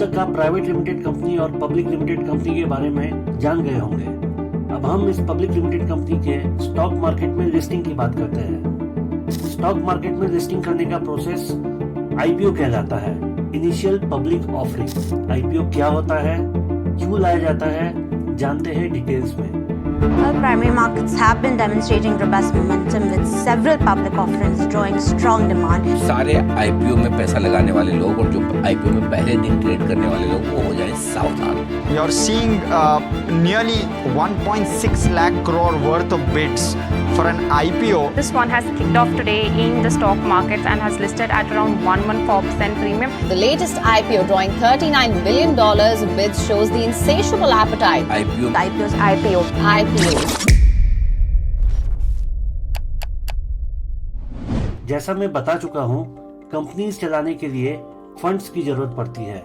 तक आप private limited company और पब्लिक लिमिटेड कंपनी के बारे में जान गए होंगे। अब हम इस पब्लिक लिमिटेड कंपनी के स्टॉक मार्केट में लिस्टिंग की बात करते हैं। स्टॉक मार्केट में लिस्टिंग करने का प्रोसेस आईपीओ कहलाता है, इनिशियल पब्लिक ऑफरिंग। आईपीओ क्या होता है, क्यों लाया जाता है, जानते हैं डिटेल्स में। Well, primary markets have been demonstrating robust momentum with several public offerings drawing strong demand. सारे आईपीओ में पैसा लगाने वाले लोग और जो आईपीओ में पहले दिन ट्रेड करने वाले लोग वो हो जाए सावधान। You are seeing nearly 1.6 lakh crore worth of bids for an IPO. This one has kicked off today in the stock markets and has listed at around 114% premium. The latest IPO drawing $39 billion bids shows the insatiable appetite. IPOs. जैसा मैं बता चुका हूं, companies चलाने के लिए funds की जरूरत पड़ती है।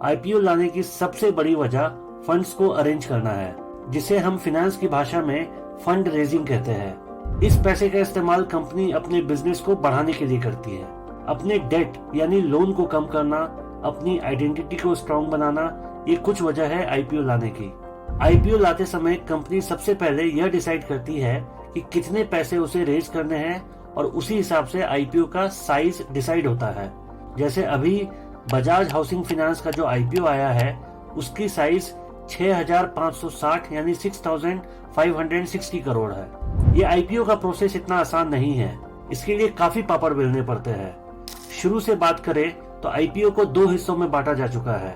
आईपीओ लाने की सबसे बड़ी वजह फंड्स को अरेंज करना है, जिसे हम फिनेंस की भाषा में फंड रेजिंग कहते हैं। इस पैसे का इस्तेमाल कंपनी अपने बिजनेस को बढ़ाने के लिए करती है। अपने डेट यानी लोन को कम करना, अपनी आइडेंटिटी को स्ट्रॉन्ग बनाना, ये कुछ वजह है आईपीओ लाने की। आईपीओ लाते समय कंपनी सबसे पहले यह डिसाइड करती है कि कितने पैसे उसे रेज करने हैं और उसी हिसाब से आईपीओ का साइज डिसाइड होता है। जैसे अभी बजाज हाउसिंग फाइनेंस का जो आईपीओ आया है, उसकी साइज 6,560 यानी 6,560 करोड़ है। ये आईपीओ का प्रोसेस इतना आसान नहीं है, इसके लिए काफी पापड़ बेलने पड़ते हैं। शुरू से बात करें तो आईपीओ को दो हिस्सों में बांटा जा चुका है,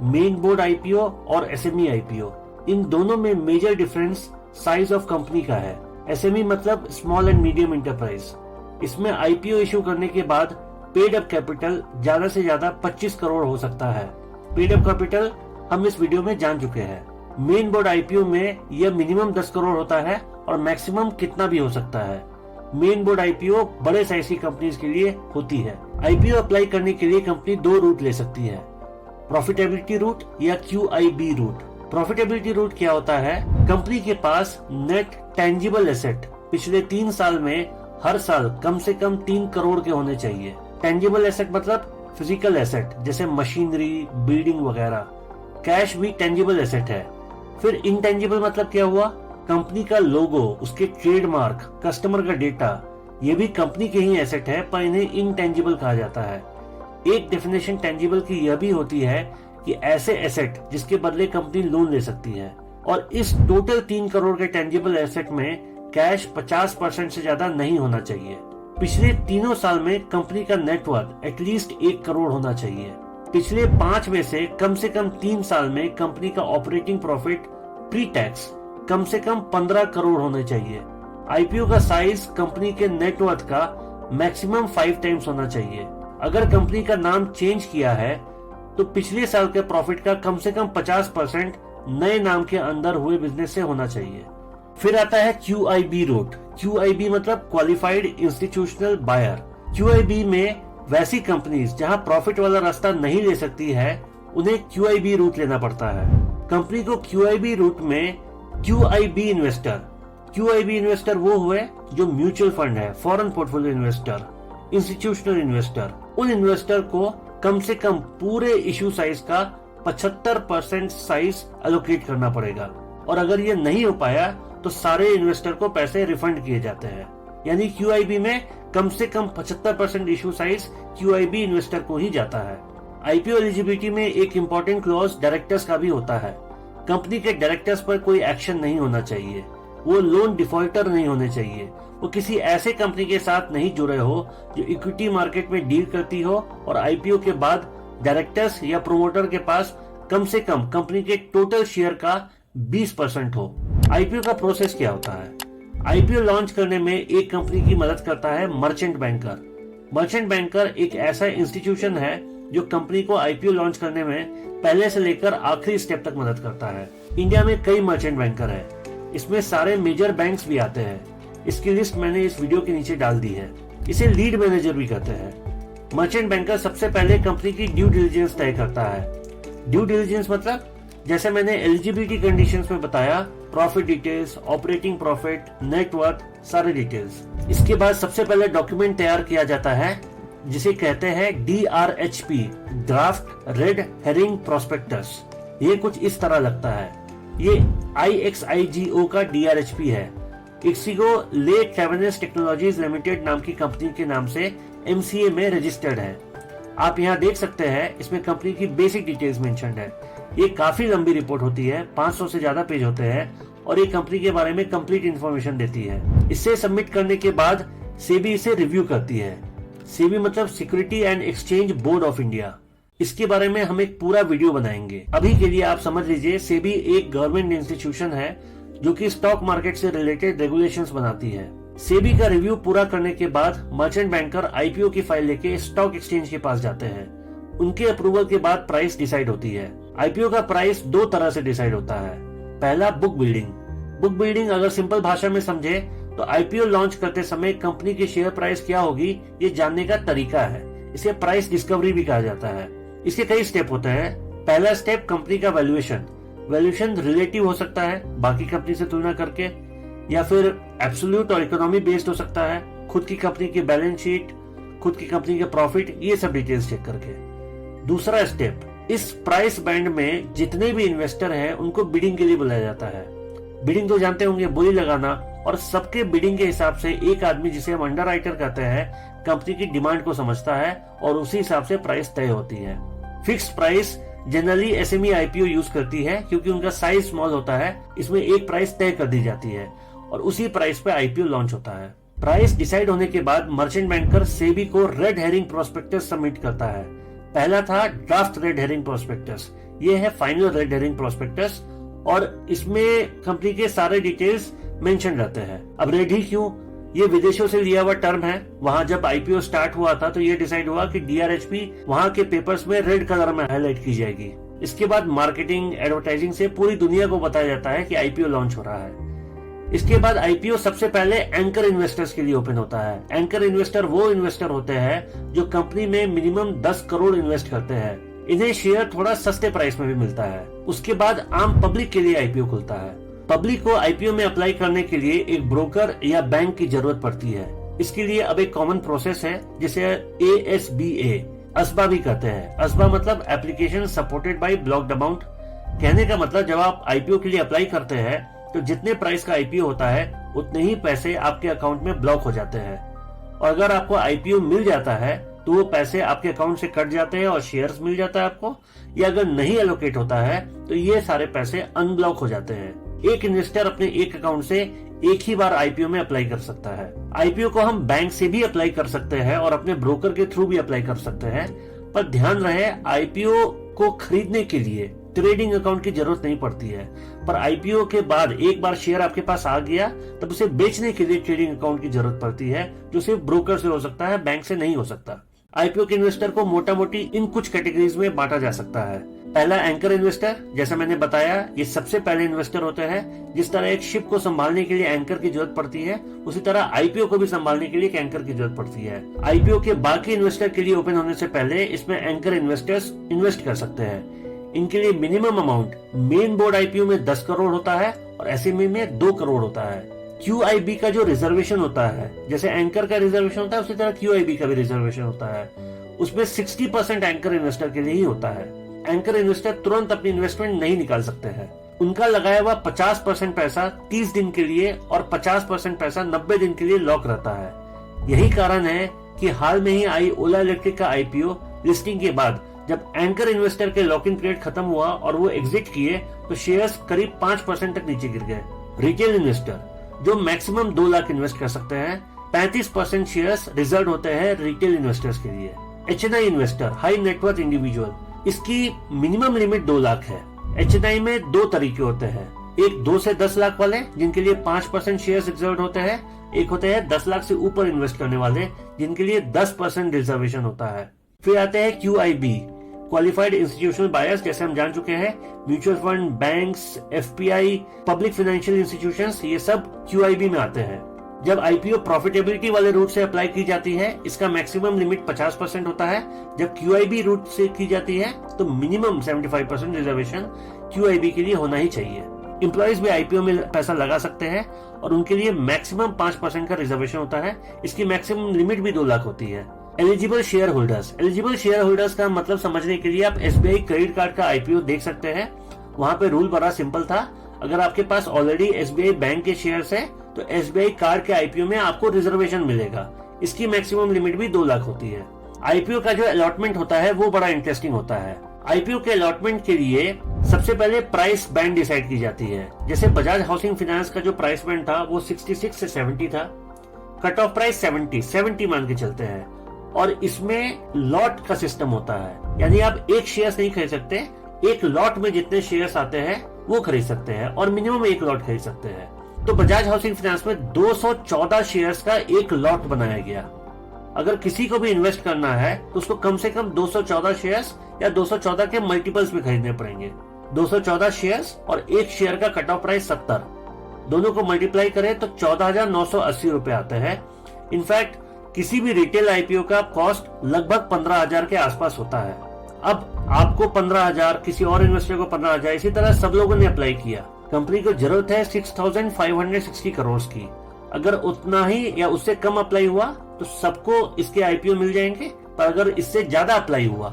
मेन बोर्ड आईपीओ और एसएमई आईपीओ। इन दोनों में major difference size of company का है। एसएमई मतलब स्मॉल एंड मीडियम एंटरप्राइज। इसमें आईपीओ इशू करने के बाद पेड अप कैपिटल ज्यादा से ज्यादा 25 करोड़ हो सकता है। पेड अप कैपिटल हम इस वीडियो में जान चुके हैं। मेन बोर्ड आईपीओ में यह मिनिमम 10 करोड़ होता है और मैक्सिमम कितना भी हो सकता है। मेन बोर्ड आईपीओ बड़े साइज की कंपनीज के लिए होती है। आईपीओ अप्लाई करने के लिए कंपनी दो रूट ले सकती है, प्रॉफिटेबिलिटी रूट या QIB रूट। प्रॉफिटेबिलिटी रूट क्या होता है? कंपनी के पास नेट टेंजिबल एसेट पिछले 3 साल में हर साल कम से कम 3 करोड़ के होने चाहिए। टेंजिबल एसेट मतलब फिजिकल एसेट जैसे मशीनरी, बिल्डिंग वगैरह। कैश भी टेंजिबल एसेट है। फिर इनटेंजिबल मतलब क्या हुआ? कंपनी का लोगो, उसके ट्रेडमार्क, कस्टमर का डेटा, ये भी कंपनी के ही एसेट है, पर इन्हें इनटेंजिबल कहा जाता है। एक डेफिनेशन टेंजिबल की यह भी होती है कि ऐसे एसेट जिसके बदले कंपनी लोन ले सकती है। और इस टोटल 3 करोड़ के टेंजिबल एसेट में कैश 50% से ज्यादा नहीं होना चाहिए। पिछले 3 साल में कंपनी का नेटवर्थ एटलीस्ट 1 करोड़ होना चाहिए। पिछले 5 में से कम 3 साल में कंपनी का ऑपरेटिंग प्रॉफिट प्री टैक्स कम से कम 15 करोड़ होने चाहिए। आईपीओ का साइज कंपनी के नेटवर्थ का मैक्सिमम 5 टाइम्स होना चाहिए। अगर कंपनी का नाम चेंज किया है तो पिछले साल के प्रॉफिट का कम से कम 50% नए नाम के अंदर हुए बिजनेस से होना चाहिए। फिर आता है QIB रूट। QIB मतलब क्वालिफाइड इंस्टीट्यूशनल बायर। QIB में वैसी कंपनीज जहां प्रॉफिट वाला रास्ता नहीं ले सकती है, उन्हें QIB रूट लेना पड़ता है। कंपनी को QIB रूट में QIB इन्वेस्टर वो हुए जो म्यूचुअल फंड है, foreign portfolio investor, institutional investor. उन इन्वेस्टर को कम से कम पूरे इश्यू साइज का 75% साइज एलोकेट करना पड़ेगा, और अगर ये नहीं हो पाया तो सारे इन्वेस्टर को पैसे रिफंड किए जाते हैं। यानी QIB में कम से कम 75% इश्यू साइज QIB इन्वेस्टर को ही जाता है। आईपीओ एलिजिबिलिटी में एक इम्पोर्टेंट क्लॉज डायरेक्टर्स का भी होता है। कंपनी के डायरेक्टर्स पर कोई एक्शन नहीं होना चाहिए, वो लोन डिफॉल्टर नहीं होने चाहिए, वो किसी ऐसे कंपनी के साथ नहीं जुड़े हो जो इक्विटी मार्केट में डील करती हो और आईपीओ के बाद डायरेक्टर्स या प्रोमोटर के पास कम से कम कंपनी के टोटल शेयर का 20% हो। आईपीओ का प्रोसेस क्या होता है? आईपीओ लॉन्च करने में एक कंपनी की मदद करता है मर्चेंट बैंकर। मर्चेंट बैंकर एक ऐसा इंस्टीट्यूशन है जो कंपनी को आईपीओ लॉन्च करने में पहले से लेकर आखिरी स्टेप तक मदद करता है। इंडिया में कई मर्चेंट बैंकर है, इसमें सारे मेजर बैंक्स भी आते हैं। इसकी लिस्ट मैंने इस वीडियो के नीचे डाल दी है। इसे लीड मैनेजर भी कहते हैं। मर्चेंट बैंकर सबसे पहले कंपनी की ड्यू डिलिजेंस तय करता है। ड्यू डिलिजेंस मतलब जैसे मैंने एलिजिबिलिटी कंडीशंस में बताया, profit details, operating profit, net worth, सारे डिटेल्स। इसके बाद सबसे पहले डॉक्यूमेंट तैयार किया जाता है जिसे कहते हैं DRHP, draft red herring prospectus. ये कुछ इस तरह लगता है। ये IXIGO का DRHP है। इक्सिगो ले ट्रेवेनेस टेक्नोलॉजीज लिमिटेड नाम की कंपनी के नाम से MCA में रजिस्टर्ड है। आप यहाँ देख सकते हैं, इसमें कंपनी की बेसिक डिटेल्स मेंशन्ड है। ये काफी लंबी रिपोर्ट होती है, 500 से ज्यादा पेज होते हैं और ये कंपनी के बारे में कंप्लीट इंफॉर्मेशन देती है। इसे सबमिट करने के बाद सेबी इसे रिव्यू करती है। सेबी मतलब security and exchange board of India. इसके बारे में हम एक पूरा वीडियो बनाएंगे। अभी के लिए आप समझ लीजिए, सेबी एक गवर्नमेंट इंस्टीट्यूशन है जो कि स्टॉक मार्केट से रिलेटेड रेगुलेशंस बनाती है। सेबी का रिव्यू पूरा करने के बाद मर्चेंट बैंकर IPO की फाइल लेके स्टॉक एक्सचेंज के पास जाते हैं। उनके अप्रूवल के बाद प्राइस डिसाइड होती है। IPO का प्राइस दो तरह से डिसाइड होता है। पहला, बुक बिल्डिंग। बुक बिल्डिंग अगर सिंपल भाषा में समझे तो IPO लॉन्च करते समय कंपनी की शेयर प्राइस क्या होगी ये जानने का तरीका है। इसे प्राइस डिस्कवरी भी कहा जाता है। इसके कई स्टेप होते हैं। पहला स्टेप, कंपनी का वैल्यूएशन। वैल्यूएशन रिलेटिव हो सकता है, बाकी कंपनी से तुलना करके, या फिर एब्सोल्यूट और इकोनॉमी बेस्ड हो सकता है, खुद की कंपनी की बैलेंस शीट, खुद की कंपनी के प्रॉफिट, ये सब डिटेल्स चेक करके। दूसरा स्टेप, इस प्राइस बैंड में जितने भी इन्वेस्टर हैं उनको बिडिंग के लिए बुलाया जाता है। बिडिंग तो जानते होंगे, बोली लगाना, और सबके बिडिंग के हिसाब से एक आदमी, जिसे हम अंडरराइटर कहते हैं, कंपनी की डिमांड को समझता है और उसी हिसाब से प्राइस तय होती है। Fixed price generally SME IPO use करती है क्योंकि उनका साइज स्मॉल होता है। इसमें एक प्राइस तय कर दी जाती है और उसी प्राइस पे IPO लॉन्च होता है। प्राइस डिसाइड होने के बाद मर्चेंट बैंकर सेबी को रेड हेरिंग प्रोस्पेक्टस सबमिट करता है। पहला था ड्राफ्ट रेड हेरिंग प्रोस्पेक्टस, ये है फाइनल रेड हेरिंग प्रोस्पेक्टस और इसमें कंपनी के सारे डिटेल्स मेंशन रहते हैं। अब रेड ही क्यों? ये विदेशों से लिया हुआ टर्म है। वहां जब IPO स्टार्ट हुआ था तो ये डिसाइड हुआ कि DRHP वहां के पेपर्स में रेड कलर में हाईलाइट की जाएगी। इसके बाद मार्केटिंग, एडवर्टाइजिंग से पूरी दुनिया को बताया जाता है कि IPO लॉन्च हो रहा है। इसके बाद IPO सबसे पहले एंकर इन्वेस्टर्स के लिए ओपन होता है। एंकर इन्वेस्टर वो इन्वेस्टर होते हैं जो कंपनी में मिनिमम 10 करोड़ इन्वेस्ट करते हैं। इन्हें शेयर थोड़ा सस्ते प्राइस में भी मिलता है। उसके बाद आम पब्लिक के लिए IPO खुलता है। पब्लिक को IPO में अप्लाई करने के लिए एक ब्रोकर या बैंक की जरूरत पड़ती है। इसके लिए अब एक कॉमन प्रोसेस है जिसे ASBA, असबा भी कहते हैं। असबा मतलब application supported by blocked amount. कहने का मतलब, जब आप IPO के लिए अप्लाई करते हैं तो जितने प्राइस का IPO होता है उतने ही पैसे आपके अकाउंट में ब्लॉक हो जाते हैं, और अगर आपको IPO मिल जाता है तो वो पैसे आपके अकाउंट से कट जाते हैं और शेयर्स मिल जाता है आपको, या अगर नहीं एलोकेट होता है तो ये सारे पैसे अनब्लॉक हो जाते हैं। एक इन्वेस्टर अपने एक अकाउंट से एक ही बार IPO में अप्लाई कर सकता है। IPO को हम बैंक से भी अप्लाई कर सकते हैं और अपने ब्रोकर के थ्रू भी अप्लाई कर सकते हैं, पर ध्यान रहे IPO को खरीदने के लिए ट्रेडिंग अकाउंट की जरूरत नहीं पड़ती है। पर IPO के बाद एक बार शेयर आपके पास आ गया तब उसे बेचने के लिए ट्रेडिंग अकाउंट की जरूरत पड़ती है, जो सिर्फ ब्रोकर से हो सकता है, बैंक से नहीं हो सकता। IPO के इन्वेस्टर को मोटा मोटी इन कुछ कैटेगरीज में बांटा जा सकता है। पहला, एंकर इन्वेस्टर। जैसा मैंने बताया, ये सबसे पहले इन्वेस्टर होते हैं। जिस तरह एक शिप को संभालने के लिए एंकर की जरूरत पड़ती है, उसी तरह IPO को भी संभालने के लिए एक एंकर की जरूरत पड़ती है। IPO के बाकी इन्वेस्टर के लिए ओपन होने से पहले इसमें एंकर इन्वेस्टर्स इन्वेस्ट कर सकते हैं। इनके लिए minimum amount main board IPO में 10 करोड़ होता है और SME में 2 करोड़ होता है। QIB का जो रिजर्वेशन होता है, जैसे एंकर का रिजर्वेशन होता है उसी तरह QIB का भी रिजर्वेशन होता है। उसमें 60% एंकर इन्वेस्टर के लिए ही होता है। एंकर इन्वेस्टर तुरंत अपनी इन्वेस्टमेंट नहीं निकाल सकते हैं। उनका लगाया हुआ 50% पैसा 30 दिन के लिए और 50% पैसा 90 दिन के लिए लॉक रहता है। यही कारण है कि हाल में ही आई ओला इलेक्ट्रिक का IPO लिस्टिंग के बाद जब एंकर इन्वेस्टर के लॉक इन पीरियड खत्म हुआ और वो एग्जिट किए तो शेयर्स करीब 5% तक नीचे गिर गए। रिटेल इन्वेस्टर जो मैक्सिमम 2 लाख इन्वेस्ट कर सकते हैं, 35% शेयर्स रिजर्व होते हैं रिटेल इन्वेस्टर्स के लिए। HNI investor, high net worth individual, इसकी मिनिमम लिमिट 2 लाख है। HNI में 2 तरीके होते हैं, एक 2 से 10 लाख वाले जिनके लिए 5% शेयर्स रिजर्व होते हैं, एक होते हैं 10 लाख से ऊपर इन्वेस्ट करने वाले जिनके लिए 10% रिजर्वेशन होता है। फिर आते हैं QIB, क्वालिफाइड इंस्टीट्यूशनल बायर्स। जैसे हम जान चुके हैं, mutual fund, banks, FPI, public financial institutions, ये सब QIB में आते हैं। जब IPO प्रॉफिटेबिलिटी वाले रूट से अप्लाई की जाती है, इसका मैक्सिमम लिमिट 50% होता है। जब QIB रूट से की जाती है तो मिनिमम 75% रिजर्वेशन QIB के लिए होना ही चाहिए। एम्प्लॉइज भी IPO में पैसा लगा सकते हैं और उनके लिए मैक्सिमम 5% का रिजर्वेशन होता है। इसकी मैक्सिमम लिमिट भी 2 लाख होती है। Eligible share holders. Eligible share holders का मतलब समझने के लिए आप एसबीआई क्रेडिट कार्ड का आईपीओ देख सकते हैं। वहां पे रूल बड़ा सिंपल था, अगर आपके पास ऑलरेडी एसबीआई बैंक के शेयर्स है तो एसबीआई कार्ड के आईपीओ में आपको रिजर्वेशन मिलेगा। इसकी मैक्सिमम लिमिट भी 2 लाख होती है। आईपीओ का जो अलॉटमेंट होता है वो बड़ा इंटरेस्टिंग होता है। आईपीओ के अलॉटमेंट के लिए सबसे पहले प्राइस बैंड डिसाइड की जाती है। जैसे बजाज हाउसिंग फाइनेंस का जो प्राइस बैंड था वो 66 से 70 था। कट ऑफ प्राइस 70 मान के चलते हैं। और इसमें लॉट का सिस्टम होता है, यानी आप एक शेयर नहीं खरीद सकते, एक लॉट में जितने शेयर्स आते हैं वो खरीद सकते हैं और मिनिमम एक लॉट खरीद सकते हैं। तो बजाज हाउसिंग फाइनेंस में 214 शेयर्स का एक लॉट बनाया गया। अगर किसी को भी इन्वेस्ट करना है तो उसको कम से कम 214 शेयर्स या 214 के मल्टीपल्स में खरीदने पड़ेंगे। 214 शेयर्स और एक शेयर का कट ऑफ प्राइस 70, दोनों को मल्टीप्लाई करें तो 14,980 रुपए आते हैं। इनफैक्ट किसी भी रिटेल आईपीओ का कॉस्ट लगभग 15,000 के आसपास होता है। अब आपको 15,000, किसी और इन्वेस्टर को 15,000, इसी तरह सब लोगों ने अप्लाई किया। कंपनी को जरूरत है 6,560 करोड़ की। अगर उतना ही या उससे कम अप्लाई हुआ तो सबको इसके आईपीओ मिल जाएंगे, पर अगर इससे ज्यादा अप्लाई हुआ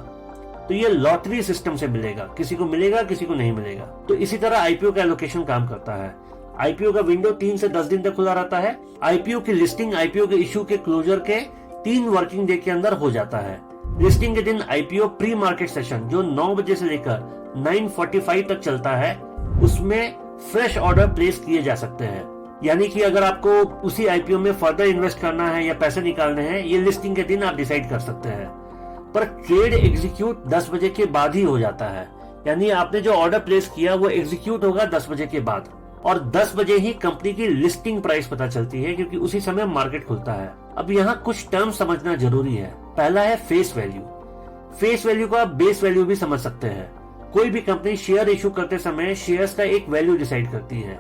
तो ये लॉटरी सिस्टम से मिलेगा, किसी को मिलेगा किसी को नहीं मिलेगा। तो इसी तरह आईपीओ का एलोकेशन काम करता है। आईपीओ का विंडो 3 से 10 दिन तक खुला रहता है। आईपीओ की लिस्टिंग आईपीओ के इश्यू के क्लोजर के 3 वर्किंग डे के अंदर हो जाता है। लिस्टिंग के दिन आईपीओ प्री मार्केट सेशन जो 9 बजे से लेकर 9:45 तक चलता है, उसमें फ्रेश ऑर्डर प्लेस किए जा सकते हैं। यानी कि अगर आपको उसी आईपीओ में फर्दर इन्वेस्ट करना है या पैसे निकालने हैं, ये लिस्टिंग के दिन आप डिसाइड कर सकते हैं। पर ट्रेड एग्जीक्यूट 10 बजे के बाद ही हो जाता है, यानी आपने जो ऑर्डर प्लेस किया वो एग्जीक्यूट होगा 10 बजे के बाद। और 10 बजे ही कंपनी की लिस्टिंग प्राइस पता चलती है, क्योंकि उसी समय मार्केट खुलता है। अब यहाँ कुछ टर्म समझना जरूरी है। पहला है फेस वैल्यू। फेस वैल्यू को आप बेस वैल्यू भी समझ सकते हैं। कोई भी कंपनी शेयर इशू करते समय शेयर्स का एक वैल्यू डिसाइड करती है।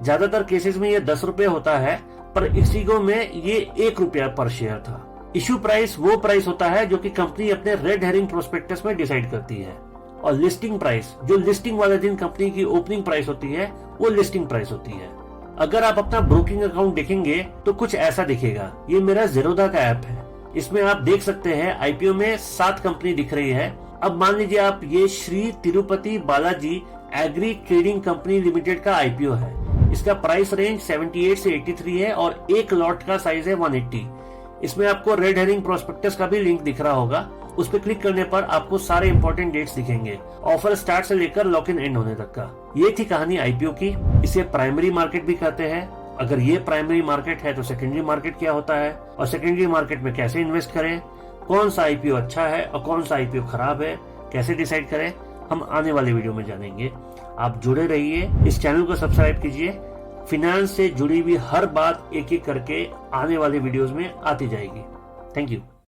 ज्यादातर केसेस में ये 10 रुपए होता है, पर इक्सिगो में ये 1 रुपया पर शेयर था। इशू प्राइस वो प्राइस होता है जो कि कंपनी अपने रेड हेरिंग प्रोस्पेक्टस में डिसाइड करती है। और लिस्टिंग प्राइस, जो लिस्टिंग वाले दिन कंपनी की ओपनिंग प्राइस होती है, वो लिस्टिंग प्राइस होती है। अगर आप अपना ब्रोकिंग अकाउंट देखेंगे तो कुछ ऐसा दिखेगा। ये मेरा ज़ीरोधा का ऐप है। इसमें आप देख सकते हैं आईपीओ में 7 कंपनी दिख रही है। अब मान लीजिए आप ये Shri Tirupati Balaji agri trading company limited का आईपीओ है। इसका प्राइस रेंज 78 से 83 है और एक लॉट का साइज है 180। इसमें आपको रेड हेरिंग प्रोस्पेक्टस का भी लिंक दिख रहा होगा। उस पर क्लिक करने पर आपको सारे इंपॉर्टेंट डेट्स दिखेंगे, ऑफर स्टार्ट से लेकर लॉक इन एंड होने तक का। ये थी कहानी आईपीओ की। इसे प्राइमरी मार्केट भी कहते हैं। अगर ये प्राइमरी मार्केट है तो सेकेंडरी मार्केट क्या होता है, और सेकेंडरी मार्केट में कैसे इन्वेस्ट करें, कौन सा आईपीओ अच्छा है और कौन सा आईपीओ खराब है, कैसे डिसाइड करें, हम आने वाले वीडियो में जानेंगे। आप जुड़े रहिए, इस चैनल को सब्सक्राइब कीजिए। फिनेंस से जुड़ी हुई हर बात एक एक करके आने वाले वीडियोस में आती जाएगी। Thank you.